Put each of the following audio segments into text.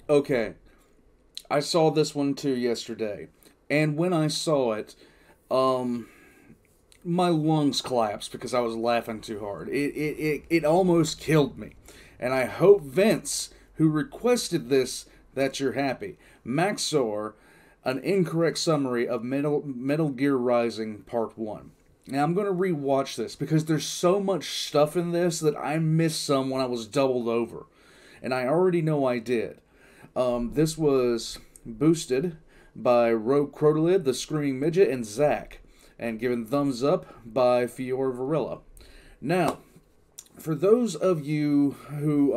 Okay, I saw this one too yesterday, and when I saw it, um, my lungs collapsed because I was laughing too hard. It almost killed me, and I hope Vince, who requested this, that you're happy. max0r, an incorrect summary of Metal Gear Rising Part 1. Now, I'm going to rewatch this because there's so much stuff in this that I missed some when I was doubled over. And I already know I did. This was boosted by Rogue Crotolid, the Screaming Midget, and Zack, and given thumbs up by Fior Varela. Now, for those of you who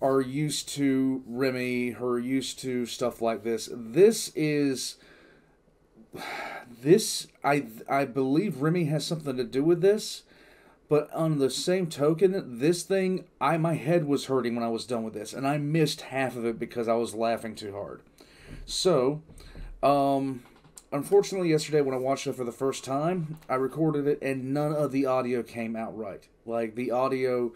are used to Remy, who are used to stuff like this, I believe Remy has something to do with this. But on the same token, this thing, my head was hurting when I was done with this, and I missed half of it because I was laughing too hard. So, unfortunately, yesterday when I watched it for the first time, I recorded it, and none of the audio came out right. Like, the audio,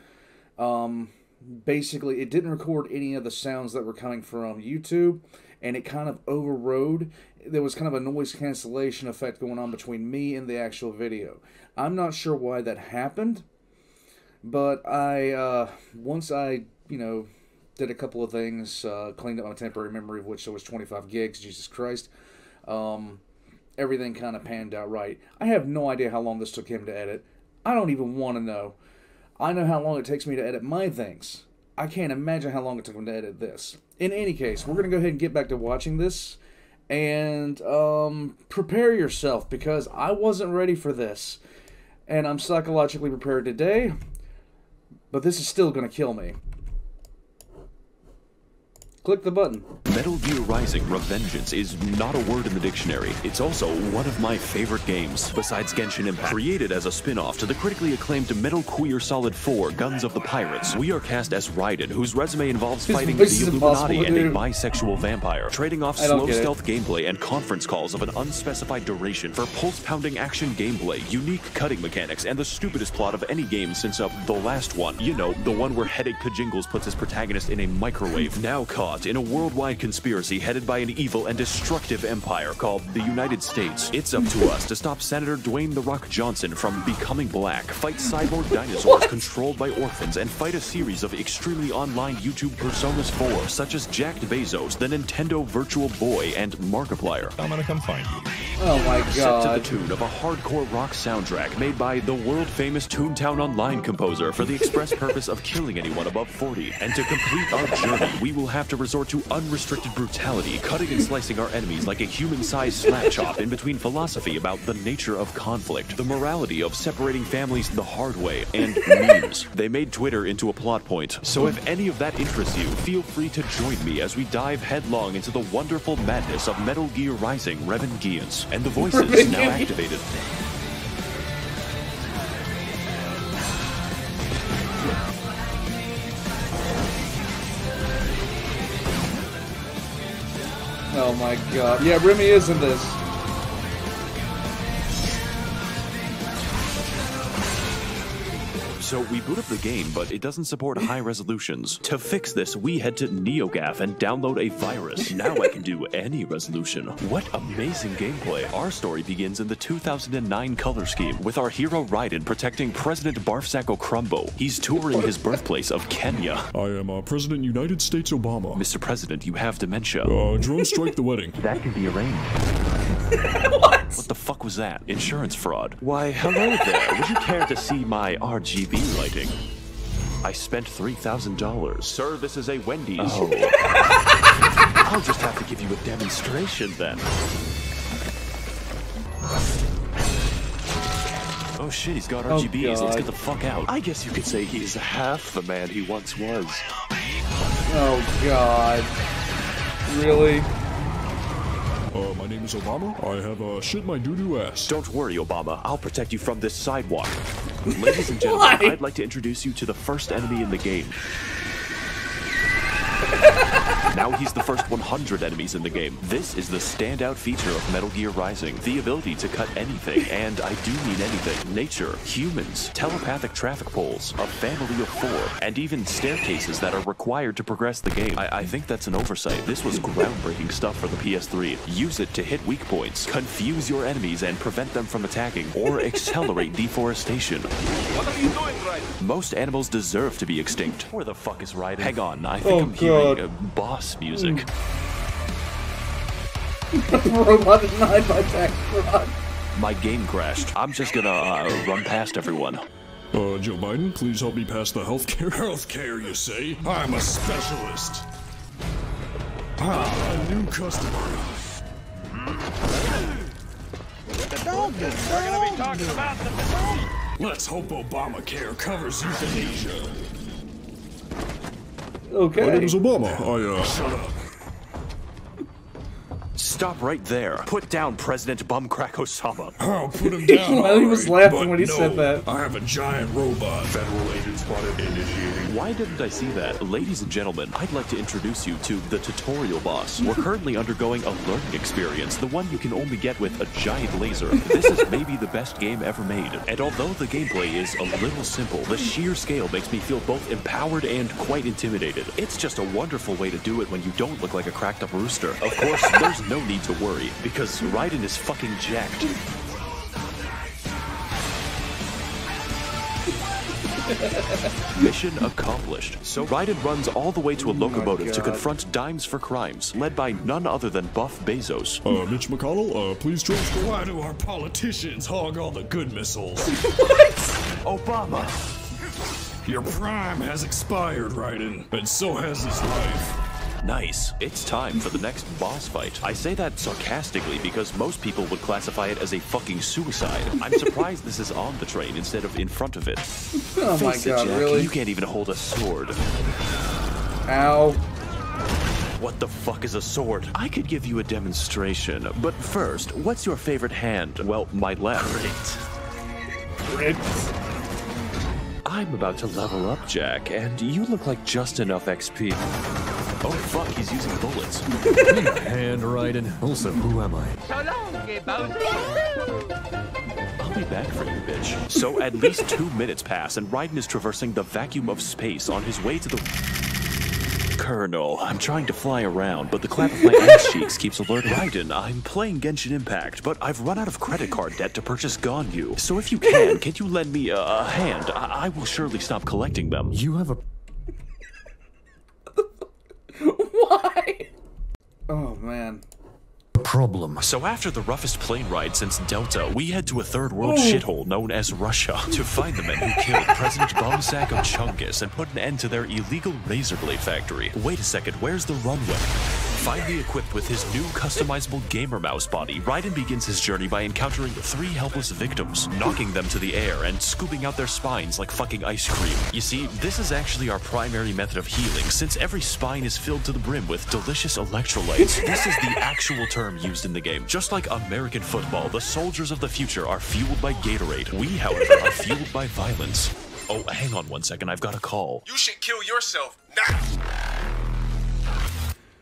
basically, it didn't record any of the sounds that were coming from YouTube, and it kind of overrode. There was kind of a noise cancellation effect going on between me and the actual video. I'm not sure why that happened, but once I, did a couple of things, cleaned up my temporary memory, of which there was 25 gigs, Jesus Christ, everything kind of panned out right. I have no idea how long this took him to edit. I don't even want to know. I know how long it takes me to edit my things. I can't imagine how long it took him to edit this. In any case, we're going to go ahead and get back to watching this. And prepare yourself, because I wasn't ready for this. And I'm psychologically prepared today, but this is still going to kill me. Click the button. Metal Gear Rising Revengeance is not a word in the dictionary. It's also one of my favorite games, besides Genshin Impact. Created as a spin-off to the critically acclaimed Metal Gear Solid 4 Guns of the Pirates, we are cast as Raiden, whose resume involves fighting the Illuminati and a bisexual vampire, trading off slow stealth gameplay and conference calls of an unspecified duration for pulse-pounding action gameplay, unique cutting mechanics, and the stupidest plot of any game since the last one. You know, the one where Headache Kajingles puts his protagonist in a microwave. Now caught in a worldwide conspiracy headed by an evil and destructive empire called the United States. It's up to us to stop Senator Dwayne "The Rock" Johnson from becoming black, fight cyborg dinosaurs controlled by orphans, and fight a series of extremely online YouTube personas 4, such as Jack Bezos, the Nintendo Virtual Boy, and Markiplier. I'm gonna come find you. Oh my god. Set to the tune of a hardcore rock soundtrack made by the world-famous Toontown Online composer for the express purpose of killing anyone above 40. And to complete our journey, we will have to resort to unrestricted brutality, cutting and slicing our enemies like a human-sized slap chop in between philosophy about the nature of conflict, the morality of separating families the hard way, and memes. They made Twitter into a plot point, so if any of that interests you, feel free to join me as we dive headlong into the wonderful madness of Metal Gear Rising Revengeance. And the voices now activated. Oh my god. Yeah, Remy is in this. So we boot up the game, but it doesn't support high resolutions. To fix this, we head to NeoGAF and download a virus. Now I can do any resolution. What amazing gameplay. Our story begins in the 2009 color scheme, with our hero Raiden protecting President Barfsacco Crumbo. He's touring his birthplace of Kenya. I am President United States Obama. Mr. President, you have dementia. Drone strike the wedding. That can be arranged. What the fuck was that? Insurance fraud. Why, hello there. Would you care to see my RGB lighting? I spent $3,000. Sir, this is a Wendy's. Oh. I'll just have to give you a demonstration then. Oh shit, he's got RGBs. Let's get the fuck out. I guess you could say he's half the man he once was. Oh god. Really? My name is Obama. I have shit my doo-doo ass. Don't worry, Obama. I'll protect you from this sidewalk. Ladies and gentlemen, I'd like to introduce you to the first enemy in the game. Now he's the first 100 enemies in the game. This is the standout feature of Metal Gear Rising. The ability to cut anything, and I do mean anything. Nature, humans, telepathic traffic poles, a family of 4, and even staircases that are required to progress the game. I think that's an oversight. This was groundbreaking stuff for the PS3. Use it to hit weak points, confuse your enemies and prevent them from attacking, or accelerate deforestation. What are you doing, Raiden? Most animals deserve to be extinct. Where the fuck is Raiden? Hang on, I think I'm hearing boss music. Robot denied by tax fraud. My game crashed. I'm just gonna run past everyone. Joe Biden, please help me pass the healthcare. Healthcare, you say? I'm a specialist. A new customer. We're gonna be talking about the... Let's hope Obamacare covers euthanasia. Okay. My name is Obama. Shut up. Stop right there. Put down President Bumcrack Osama. I'll put him down. Well, he was laughing but when he no, said that. I have a giant robot. Federal agent spotted initiating. Why didn't I see that? Ladies and gentlemen, I'd like to introduce you to the tutorial boss. We're currently undergoing a learning experience, the one you can only get with a giant laser. This is maybe the best game ever made. And although the gameplay is a little simple, the sheer scale makes me feel both empowered and quite intimidated. It's just a wonderful way to do it when you don't look like a cracked up rooster. Of course, there's no need to worry, because Raiden is fucking jacked. Mission accomplished. So Raiden runs all the way to a locomotive to confront Dimes for Crimes, led by none other than Buff Bezos. Mitch McConnell, please transfer. Why do our politicians hog all the good missiles? What? Obama! Your prime has expired, Raiden, and so has his life. Nice. It's time for the next boss fight. I say that sarcastically because most people would classify it as a fucking suicide. I'm surprised this is on the train instead of in front of it. Oh my Face it, god, Jack, really? you can't even hold a sword. Ow. What the fuck is a sword? I could give you a demonstration, but first, what's your favorite hand? Well, my left. Great. I'm about to level up, Jack, and you look like just enough XP. Oh fuck, he's using bullets. Hand, Raiden. Also, who am I? So long, Bowser. I'll be back for you, bitch. So at least 2 minutes pass, and Raiden is traversing the vacuum of space on his way to the... Colonel, I'm trying to fly around, but the clap of my ass cheeks keeps alerting Raiden. I'm playing Genshin Impact, but I've run out of credit card debt to purchase Ganyu. So if you can you lend me a hand? I will surely stop collecting them. You have a... Why? Oh man. problem. So after the roughest plane ride since Delta, we head to a third world shithole known as Russia to find the men who killed President Bomsack of Chungus and put an end to their illegal razor blade factory. Wait a second, where's the runway? Finally equipped with his new customizable gamer mouse body, Raiden begins his journey by encountering 3 helpless victims, knocking them to the air and scooping out their spines like fucking ice cream. You see, this is actually our primary method of healing, since every spine is filled to the brim with delicious electrolytes. This is the actual term used in the game. Just like American football, the soldiers of the future are fueled by Gatorade. We, however, are fueled by violence. Oh, hang on 1 second, I've got a call. You should kill yourself now.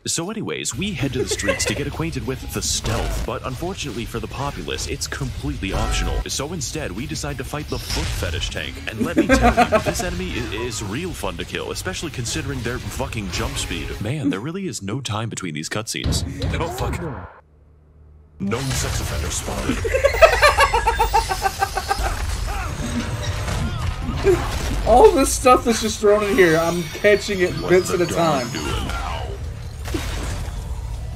So anyways, we head to the streets to get acquainted with the stealth, but unfortunately for the populace, it's completely optional. So instead, we decide to fight the foot fetish tank. And let me tell you, this enemy is real fun to kill, especially considering their fucking jump speed. Man, there really is no time between these cutscenes. Oh fuck. Known sex offender spotted. All this stuff that's just thrown in here, I'm catching it bits at a time.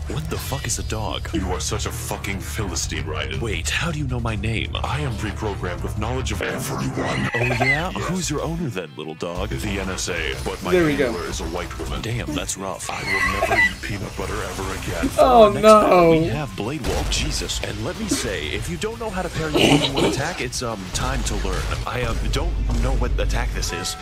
What the fuck is a dog? You are such a fucking Philistine, Raiden. Wait, how do you know my name? I am pre-programmed with knowledge of everyone. Oh yeah? Yes. Who's your owner then, little dog? The NSA, but my There we go. handler is a white woman. Damn, that's rough. I will never eat peanut butter ever again. Oh Next battle, no! we have Blade Wall. Jesus. And let me say, if you don't know how to parry more than one attack, it's time to learn. I don't know what attack this is.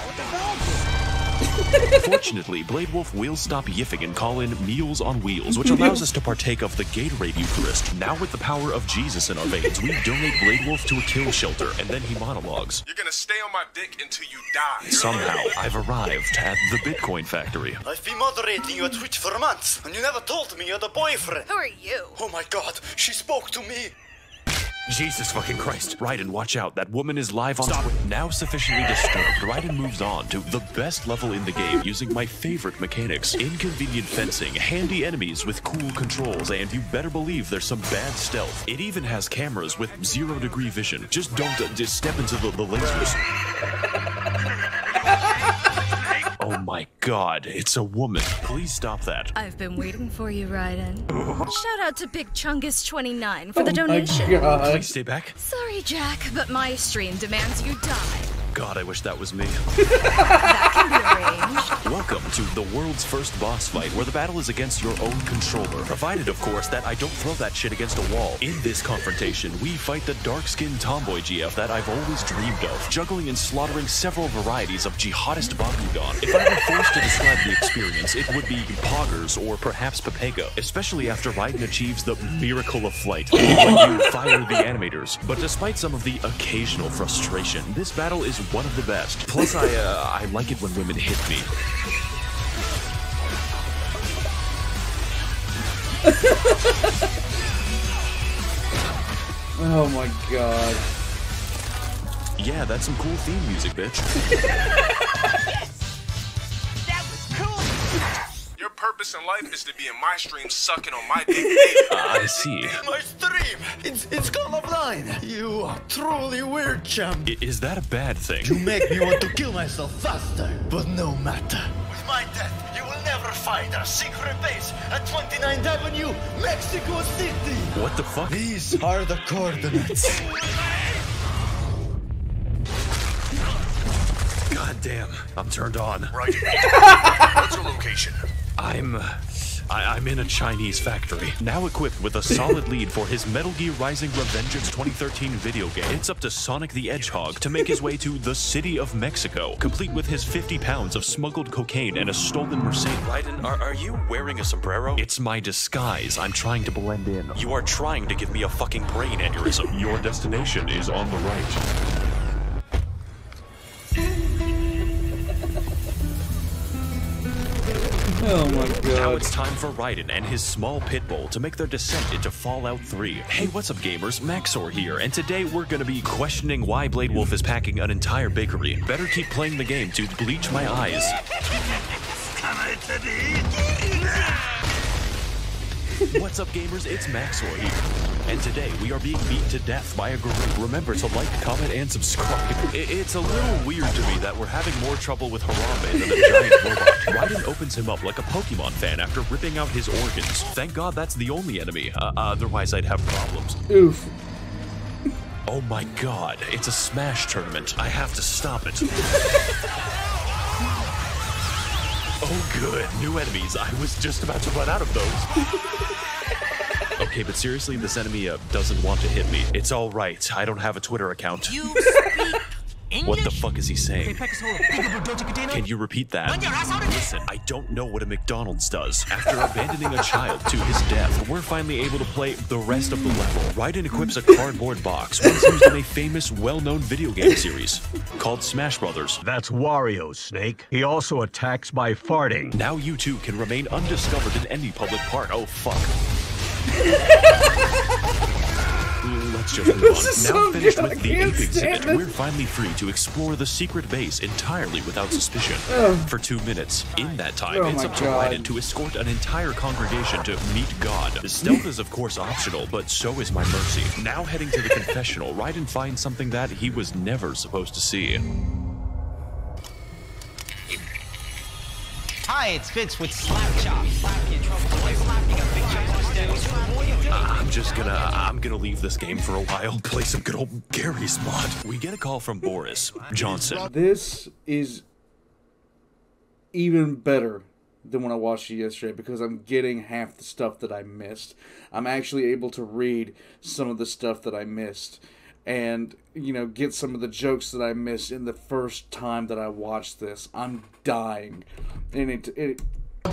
Fortunately, Blade Wolf will stop yiffing and call in Meals on Wheels, which allows us to partake of the Gatorade Eucharist. Now with the power of Jesus in our veins, we donate Blade Wolf to a kill shelter, and then he monologues. You're gonna stay on my dick until you die. Somehow, I've arrived at the Bitcoin factory. I've been moderating your Twitch for months, and you never told me you had a boyfriend. Who are you? Oh my god, she spoke to me. Jesus fucking Christ. Raiden, watch out. That woman is live on Twitter. Now sufficiently disturbed, Raiden moves on to the best level in the game using my favorite mechanics. Inconvenient fencing, handy enemies with cool controls, and you better believe there's some bad stealth. It even has cameras with 0-degree vision. Just don't just step into the lasers. Oh my god, it's a woman. Please stop that. I've been waiting for you, Raiden. Shout out to Big Chungus29 for the Oh my donation. God. Please stay back. Sorry, Jack, but my stream demands you die. God, I wish that was me. That can be arranged. Welcome to the world's first boss fight, where the battle is against your own controller. Provided, of course, that I don't throw that shit against a wall. In this confrontation, we fight the dark-skinned tomboy GF that I've always dreamed of, juggling and slaughtering several varieties of jihadist Bakugan. If I were forced to describe the experience, it would be poggers or perhaps Pepega, especially after Raiden achieves the miracle of flight when you fire the animators. But despite some of the occasional frustration, this battle is one of the best. Plus, I like it when women hit me. Oh my god. Yeah, that's some cool theme music, bitch. That was cool. Your purpose in life is to be in my stream sucking on my dick. I see. My stream! It's colorblind! You are truly weird, champ. Is that a bad thing? You make me want to kill myself faster, but no matter. With my death, you will never find our secret base at 29th Avenue, Mexico City! What the fuck? These are the coordinates. God damn, I'm turned on. Right. What's your location? I'm in a Chinese factory, now equipped with a solid lead for his Metal Gear Rising: Revengeance 2013 video game. It's up to Sonic the Hedgehog to make his way to the city of Mexico, complete with his 50 pounds of smuggled cocaine and a stolen Mercedes. Raiden, are you wearing a sombrero? It's my disguise. I'm trying to blend in. You are trying to give me a fucking brain aneurysm. Your destination is on the right. Oh my Now god. it's time for Raiden and his small pit bull to make their descent into Fallout 3. Hey, what's up gamers? max0r here, and today we're gonna be questioning why Blade Wolf is packing an entire bakery. Better keep playing the game to bleach my eyes. What's up gamers? It's max0r here. And today we are being beat to death by a gorilla. Remember to like, comment, and subscribe. It's a little weird to me that we're having more trouble with Harambe than a giant robot. Raiden opens him up like a Pokemon fan after ripping out his organs. Thank God that's the only enemy. Otherwise I'd have problems. Oof. Oh my god, it's a Smash tournament. I have to stop it. Oh good, new enemies. I was just about to run out of those. Okay, but seriously, this enemy doesn't want to hit me. It's alright, I don't have a Twitter account. You speak English? What the fuck is he saying? Can you repeat that? Listen, I don't know what a McDonald's does. After abandoning a child to his death, we're finally able to play the rest of the level. Raiden equips a cardboard box once used in a famous, well-known video game series called Smash Brothers. That's Wario, Snake. He also attacks by farting. Now you too can remain undiscovered in any public park. Oh fuck. Let's just move on. Now finished with the ape exhibit, we're finally free to explore the secret base entirely without suspicion. For 2 minutes. In that time, it's up to Raiden to escort an entire congregation to meet God. Stealth is of course optional, but so is my mercy. Now heading to the confessional, Raiden finds something that he was never supposed to see. Hi, it's Vince with Slap Chop. I'm gonna leave this game for a while, play some good old Gary's mod. We get a call from Boris Johnson. This is even better than when I watched it yesterday because I'm getting half the stuff that I missed. I'm actually able to read some of the stuff that I missed. and, you know, get some of the jokes that I missed in the first time that I watched this. I'm dying. And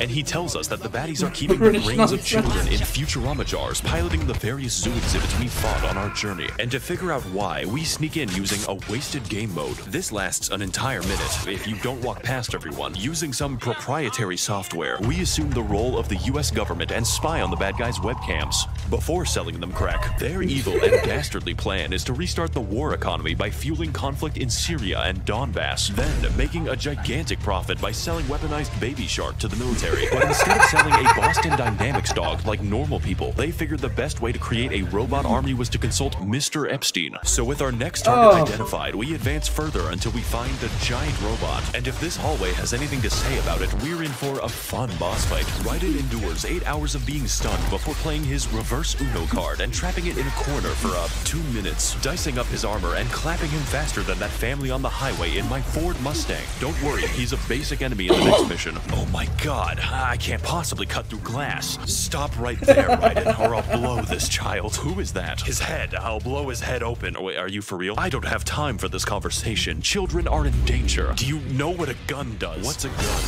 And he tells us that the baddies are keeping the brains of children in Futurama jars, piloting the various zoo exhibits we fought on our journey. And to figure out why, we sneak in using a wasted game mode. This lasts an entire minute if you don't walk past everyone. Using some proprietary software, we assume the role of the US government and spy on the bad guys' webcams. Before selling them crack, their evil and dastardly plan is to restart the war economy by fueling conflict in Syria and Donbass, then making a gigantic profit by selling weaponized Baby Shark to the military. But instead of selling a Boston Dynamics dog like normal people, they figured the best way to create a robot army was to consult Mr. Epstein. So with our next target identified, we advance further until we find the giant robot. And if this hallway has anything to say about it, we're in for a fun boss fight. Raiden endures 8 hours of being stunned before playing his reverse Uno card and trapping it in a corner for 2 minutes, dicing up his armor and clapping him faster than that family on the highway in my Ford Mustang. Don't worry, he's a basic enemy in the next mission. Oh my god. I can't possibly cut through glass. Stop right there, Raiden, or I'll blow this child. Who is that? His head. I'll blow his head open. Wait, are you for real? I don't have time for this conversation. Children are in danger. Do you know what a gun does? What's a gun?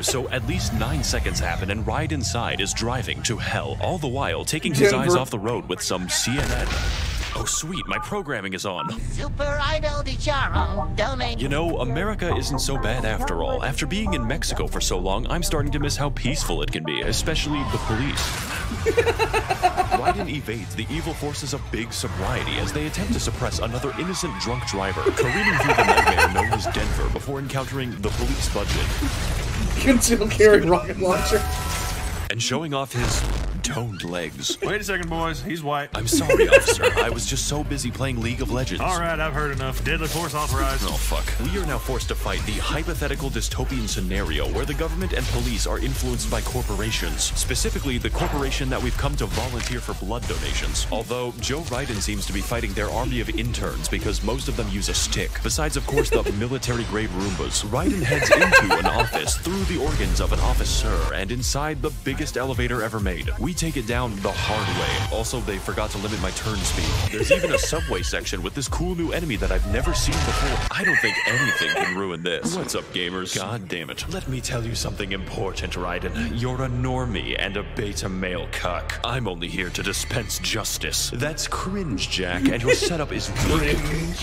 So at least 9 seconds happen and Ride Inside is driving to hell, all the while taking his eyes off the road with some CNN. Oh sweet, my programming is on. Super Idol di Charo, donate. You know, America isn't so bad after all. After being in Mexico for so long, I'm starting to miss how peaceful it can be, especially the police. Raiden evades the evil forces of big sobriety as they attempt to suppress another innocent drunk driver, careening through the nightmare known as Denver before encountering the police budget. Concealed carry rocket launcher. And showing off his toned legs. Wait a second, boys. He's white. I'm sorry, officer. I was just so busy playing League of Legends. All right, I've heard enough. Deadly force authorized. Oh, fuck. We are now forced to fight the hypothetical dystopian scenario where the government and police are influenced by corporations. Specifically, the corporation that we've come to volunteer for blood donations. Although, Joe Raiden seems to be fighting their army of interns because most of them use a stick. Besides, of course, the military-grade Roombas. Raiden heads into an office through the organs of an officer and inside the biggest elevator ever made. We take it down the hard way. Also, they forgot to limit my turn speed. There's even a subway section with this cool new enemy that I've never seen before. I don't think anything can ruin this. What's up, gamers? God damn it. Let me tell you something important, Raiden. You're a normie and a beta male cuck. I'm only here to dispense justice. That's cringe, Jack, and your setup is weak.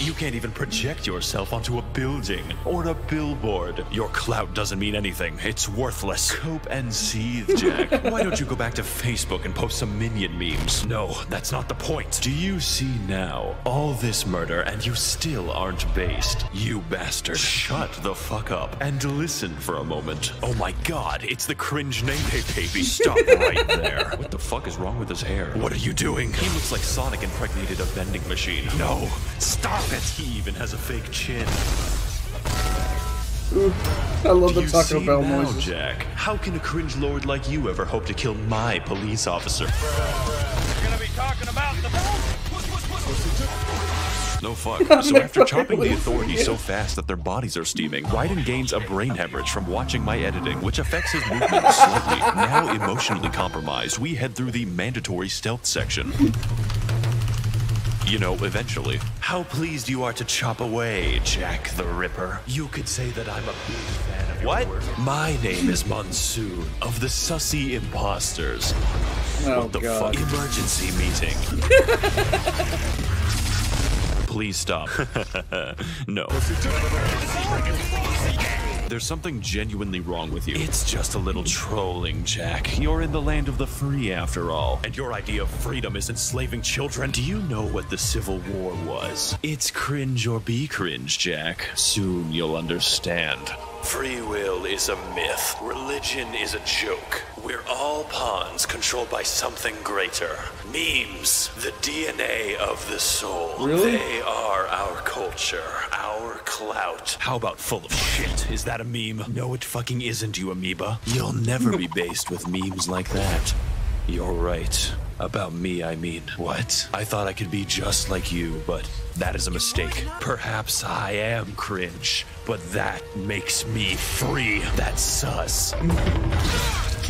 You can't even project yourself onto a building or a billboard. Your clout doesn't mean anything. It's worthless. Cope and seethe, Jack. Why don't you go back to Facebook and post some minion memes? No, that's not the point. Do you see now? All this murder and you still aren't based. You bastard. Shut the fuck up and listen for a moment. Oh my god, it's the cringe Nene baby. Stop right there. What the fuck is wrong with his hair? What are you doing? He looks like Sonic impregnated a vending machine. No, stop it. He even has a fake chin. Ooh, I love the Taco Bell noises. Jack, how can a cringe lord like you ever hope to kill my police officer? You're gonna be talking about the No fuck. So after chopping the authorities so fast that their bodies are steaming, Raiden gains a brain hemorrhage from watching my editing, which affects his movement slightly. Now emotionally compromised, we head through the mandatory stealth section. You know, eventually. How pleased you are to chop away, Jack the Ripper. You could say that I'm a big fan of your work. My name is Monsoon, of the Sussy Imposters. Oh, what the God. fuck? Emergency meeting. Please stop. No. There's something genuinely wrong with you. It's just a little trolling, Jack. You're in the land of the free, after all. And your idea of freedom is enslaving children. Do you know what the Civil War was? It's cringe or be cringe, Jack. Soon you'll understand. Free will is a myth. Religion is a joke. We're all pawns controlled by something greater. Memes, the DNA of the soul. Really? They are our culture, our clout. How about full of shit? Is that a meme? No, it fucking isn't, you amoeba. You'll never be based with memes like that. You're right. About me, I mean. What? I thought I could be just like you, but that is a mistake. Perhaps I am cringe, but that makes me free. That's sus.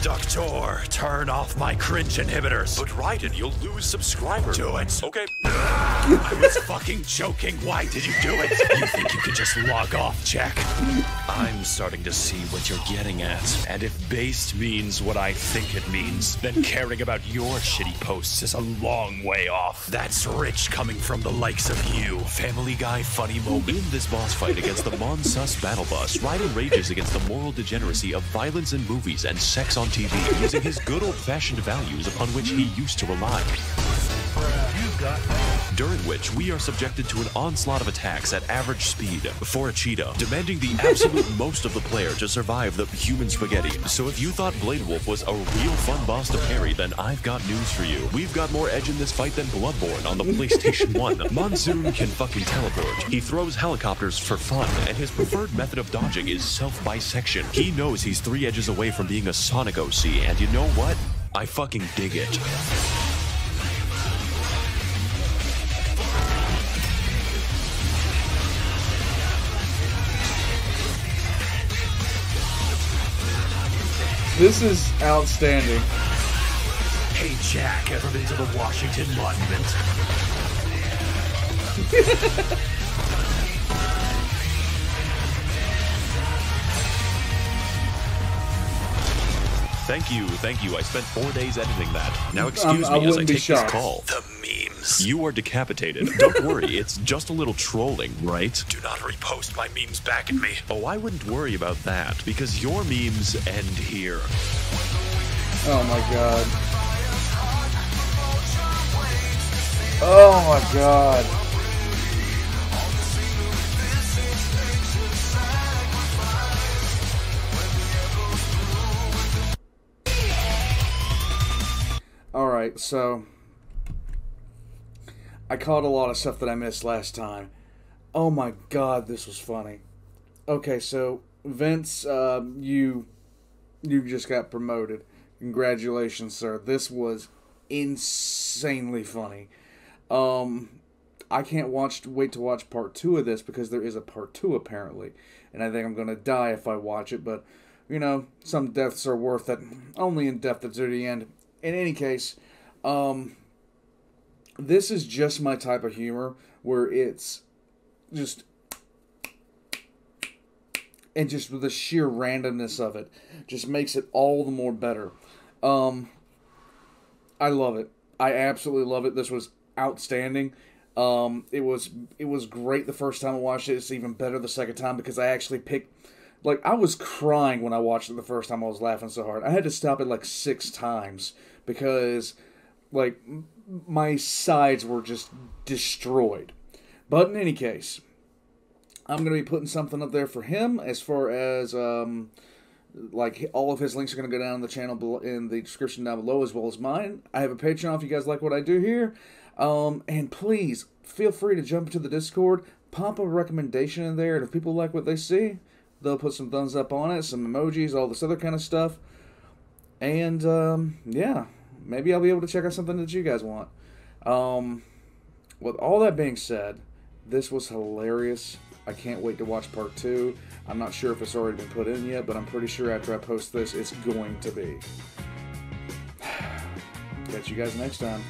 Doctor, turn off my cringe inhibitors. But Raiden, you'll lose subscribers. Do it. Okay. I was fucking joking. Why did you do it? You think you could just log off, Jack? I'm starting to see what you're getting at. And if based means what I think it means, then caring about your shitty posts is a long way off. That's rich coming from the likes of you. Family Guy funny moment. In this boss fight against the Monsus Battle Bus, Raiden rages against the moral degeneracy of violence in movies and sex on TV, using his good old-fashioned values upon which he used to rely. During which we are subjected to an onslaught of attacks at average speed for a Cheetah, demanding the absolute most of the player to survive the human spaghetti. So if you thought Blade Wolf was a real fun boss to parry, then I've got news for you. We've got more edge in this fight than Bloodborne on the PlayStation 1. Max0r can fucking teleport. He throws helicopters for fun, and his preferred method of dodging is self-bisection. He knows he's 3 edges away from being a Sonic OC, and you know what? I fucking dig it. This is outstanding. Hey Jack, ever been to the Washington Monument? Thank you. I spent 4 days editing that. Now excuse me as I take this call. The memes. You are decapitated. Don't worry, it's just a little trolling, right? Do not repost my memes back at me. Oh, I wouldn't worry about that, because your memes end here. Oh my god. Oh my god. Alright, so I caught a lot of stuff that I missed last time. Oh my god, this was funny. Okay, so Vince, you just got promoted. Congratulations, sir. This was insanely funny. I can't wait to watch part 2 of this because there is a part 2 apparently. And I think I'm going to die if I watch it, but you know, some deaths are worth it. Only in death that's to the end. In any case, this is just my type of humor where it's just, and just with the sheer randomness of it just makes it all the more better. I love it. I absolutely love it. This was outstanding. It was great the first time I watched it. It's even better the second time because I actually picked, like, I was crying when I watched it the first time. I was laughing so hard. I had to stop it like 6 times because, like, my sides were just destroyed. But in any case, I'm going to be putting something up there for him as far as, like, all of his links are going to go down in the channel below, in the description down below, as well as mine. I have a Patreon if you guys like what I do here. And please, feel free to jump into the Discord, pop a recommendation in there, and if people like what they see, they'll put some thumbs up on it, some emojis, all this other kind of stuff. And, yeah, maybe I'll be able to check out something that you guys want. With all that being said, this was hilarious. I can't wait to watch part 2. I'm not sure if it's already been put in yet, but I'm pretty sure after I post this, it's going to be. Catch you guys next time.